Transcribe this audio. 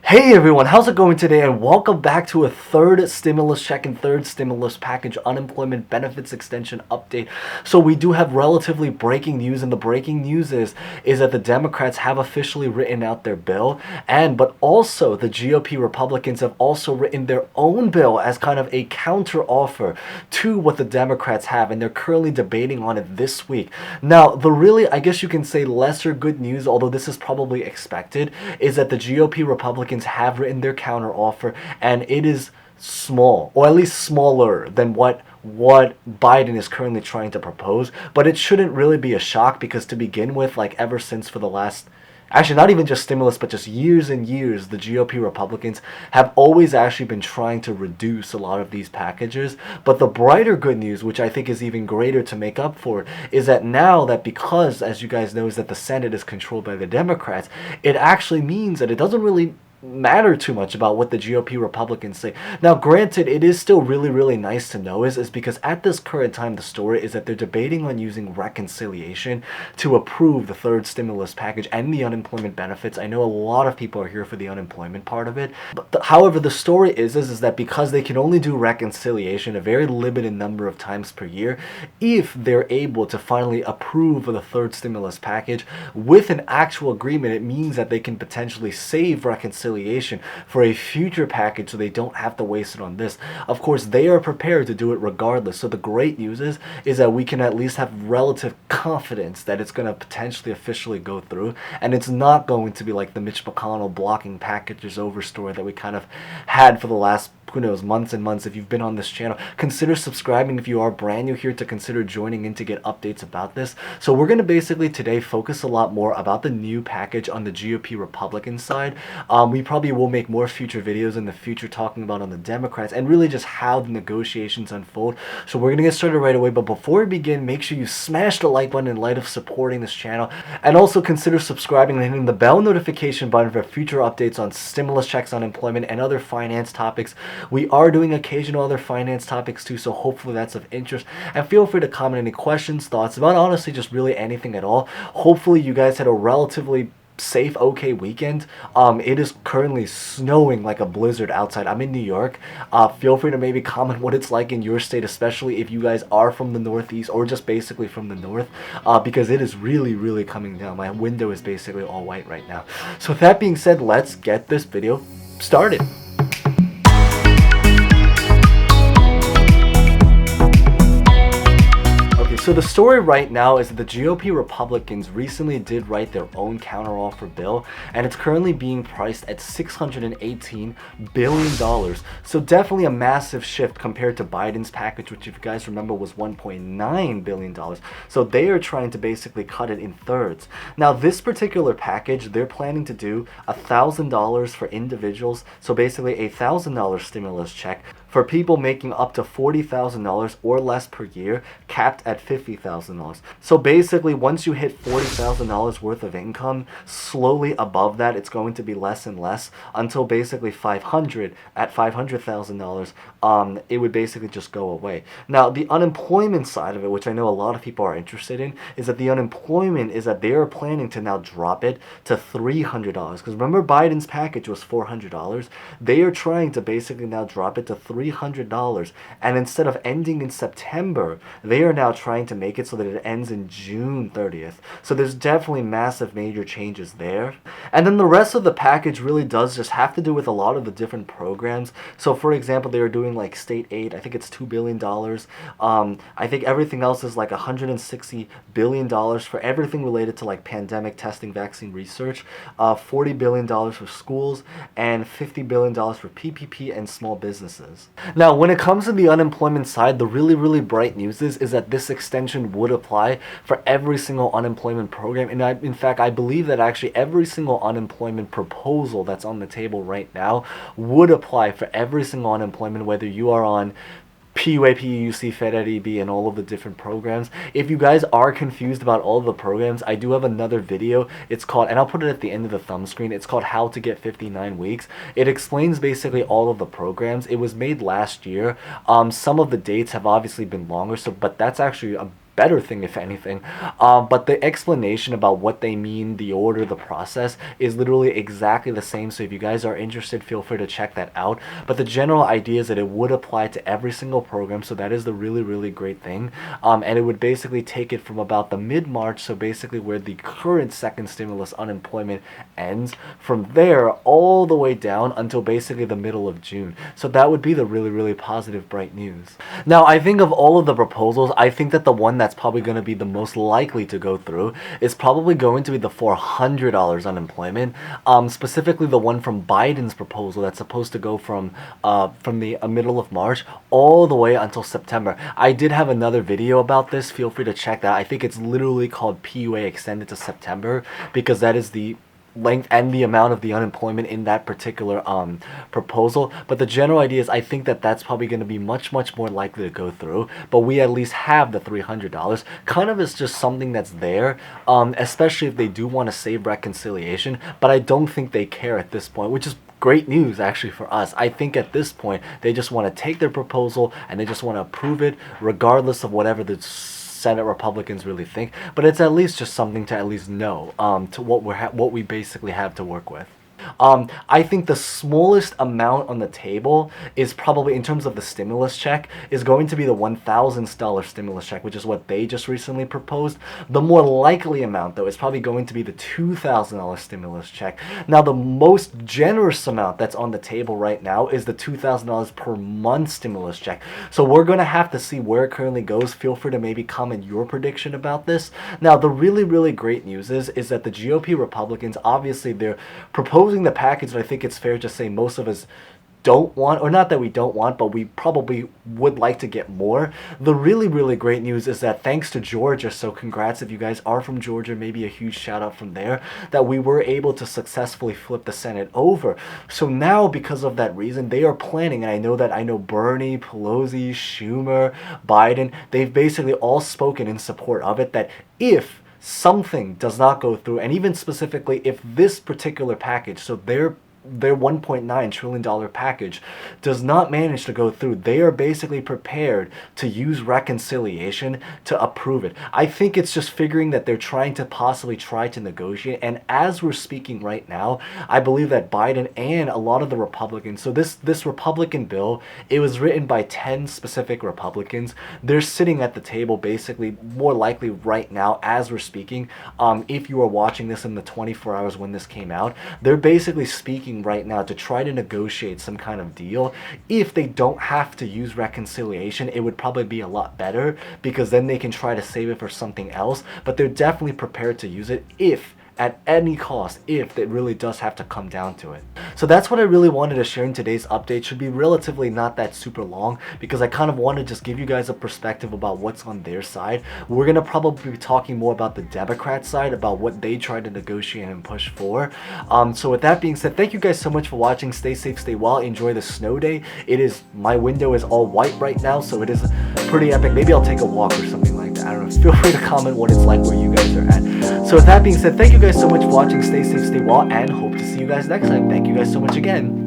Hey everyone, how's it going today? And welcome back to a third stimulus check and third stimulus package unemployment benefits extension update. So we do have relatively breaking news, and the breaking news is that the Democrats have officially written out their bill, but also the GOP Republicans have also written their own bill as kind of a counter offer to what the Democrats have, and they're currently debating on it this week. Now, the really, I guess you can say, lesser good news, although this is probably expected, is that the GOP Republicans have written their counter offer, and it is small, or at least smaller than what Biden is currently trying to propose. But it shouldn't really be a shock, because to begin with, like, ever since for the last, actually not even just stimulus, but just years and years, the GOP Republicans have always actually been trying to reduce a lot of these packages. But the brighter good news, which I think is even greater to make up for it, is that now that, because, as you guys know, is that the Senate is controlled by the Democrats, it actually means that it doesn't really matter too much about what the GOP Republicans say. Now, granted, it is still really nice to know is because at this current time, the story is that they're debating on using reconciliation to approve the third stimulus package and the unemployment benefits. I know a lot of people are here for the unemployment part of it, but however, the story is that because they can only do reconciliation a very limited number of times per year, if they're able to finally approve the third stimulus package with an actual agreement, it means that they can potentially save reconciliation for a future package, so they don't have to waste it on this. Of course, they are prepared to do it regardless. So the great news is that we can at least have relative confidence that it's going to potentially officially go through, and it's not going to be like the Mitch McConnell blocking packages over story that we kind of had for the last, who knows, months and months. If you've been on this channel, consider subscribing. If you are brand new here, to consider joining in to get updates about this. So we're going to basically today focus a lot more about the new package on the GOP Republican side. We probably will make more future videos in the future talking about on the Democrats and really just how the negotiations unfold. So we're going to get started right away, but before we begin, make sure you smash the like button in light of supporting this channel, and also consider subscribing and hitting the bell notification button for future updates on stimulus checks, unemployment, and other finance topics. We are doing occasional other finance topics too, so hopefully that's of interest. And feel free to comment any questions, thoughts about honestly just really anything at all. Hopefully you guys had a relatively safe, okay weekend. It is currently snowing like a blizzard outside. I'm in New York. Feel free to maybe comment what it's like in your state, especially if you guys are from the Northeast or just basically from the North, because it is really coming down. My window is basically all white right now. So with that being said, let's get this video started. So the story right now is that the GOP Republicans recently did write their own counteroffer bill, and it's currently being priced at $618 billion. So definitely a massive shift compared to Biden's package, which, if you guys remember, was $1.9 billion. So they are trying to basically cut it in thirds. Now, this particular package, they're planning to do $1,000 for individuals. So basically a $1,000 stimulus check for people making up to $40,000 or less per year, capped at $50,000. So basically, once you hit $40,000 worth of income, slowly above that, it's going to be less and less until basically at $500,000, it would basically just go away. Now, the unemployment side of it, which I know a lot of people are interested in, is that the unemployment is that they are planning to now drop it to $300. Because remember, Biden's package was $400. They are trying to basically now drop it to $300. And instead of ending in September, they are now trying to make it so that it ends in June 30th. So there's definitely massive major changes there. And then the rest of the package really does just have to do with a lot of the different programs. So for example, they are doing like state aid. I think it's $2 billion. I think everything else is like $160 billion for everything related to like pandemic testing, vaccine research, $40 billion for schools, and $50 billion for PPP and small businesses. Now, when it comes to the unemployment side, the really bright news is that this extension would apply for every single unemployment program. And in fact, I believe that actually every single unemployment proposal that's on the table right now would apply for every single unemployment, whether you are on PUA, PUC, FedEd, and all of the different programs. If you guys are confused about all of the programs, I do have another video. It's called, and I'll put it at the end of the thumb screen, it's called How to Get 59 Weeks. It explains basically all of the programs. It was made last year. Some of the dates have obviously been longer, but that's actually a better thing if anything. But the explanation about what they mean, the order, the process is literally exactly the same. So if you guys are interested, feel free to check that out. But the general idea is that it would apply to every single program, so that is the really great thing. And it would basically take it from about the mid-March, so basically where the current second stimulus unemployment ends, from there all the way down until basically the middle of June. So that would be the really positive bright news. Now, I think of all of the proposals, I think that the one that's probably going to be the most likely to go through is probably going to be the $400 unemployment, specifically the one from Biden's proposal that's supposed to go from the middle of March all the way until September. I did have another video about this. Feel free to check that. I think it's literally called PUA extended to September, because that is the length and the amount of the unemployment in that particular proposal. But the general idea is I think that that's probably going to be much more likely to go through, but we at least have the $300 kind of as just something that's there, especially if they do want to save reconciliation. But I don't think they care at this point, which is great news actually for us. I think at this point they just want to take their proposal and they just want to approve it regardless of whatever the Senate Republicans really think. But it's at least just something to at least know to what we basically have to work with. I think the smallest amount on the table is probably, in terms of the stimulus check, is going to be the $1,000 stimulus check, which is what they just recently proposed. The more likely amount, though, is probably going to be the $2,000 stimulus check. Now, the most generous amount that's on the table right now is the $2,000 per month stimulus check. So we're going to have to see where it currently goes. Feel free to maybe comment your prediction about this. Now, the really great news is that the GOP Republicans, obviously, they're proposing the package that I think it's fair to say most of us don't want, or not that we don't want, but we probably would like to get more. The really great news is that thanks to Georgia, so congrats if you guys are from Georgia, maybe a huge shout out from there, that we were able to successfully flip the Senate over. So now, because of that reason, they are planning, and I know Bernie, Pelosi, Schumer, Biden, they've basically all spoken in support of it, that if something does not go through, and even specifically if this particular package, so their $1.9 trillion package does not manage to go through, they are basically prepared to use reconciliation to approve it. I think it's just figuring that they're trying to possibly try to negotiate, and as we're speaking right now, I believe that Biden and a lot of the Republicans, so this Republican bill, it was written by 10 specific Republicans. They're sitting at the table basically more likely right now as we're speaking. If you are watching this in the 24 hours when this came out, they're basically speaking right now to try to negotiate some kind of deal. If they don't have to use reconciliation, it would probably be a lot better, because then they can try to save it for something else. But they're definitely prepared to use it if at any cost, if it really does have to come down to it. So that's what I really wanted to share in today's update. Should be relatively not that super long, because I kind of want to just give you guys a perspective about what's on their side. We're gonna probably be talking more about the Democrat side, about what they try to negotiate and push for. So with that being said, thank you guys so much for watching. Stay safe, stay well, enjoy the snow day. My window is all white right now, so it is pretty epic. Maybe I'll take a walk or something like that. I don't know. Feel free to comment what it's like where you guys are at. So with that being said, thank you guys so much for watching. Stay safe, stay well, and hope to see you guys next time. Thank you guys so much again.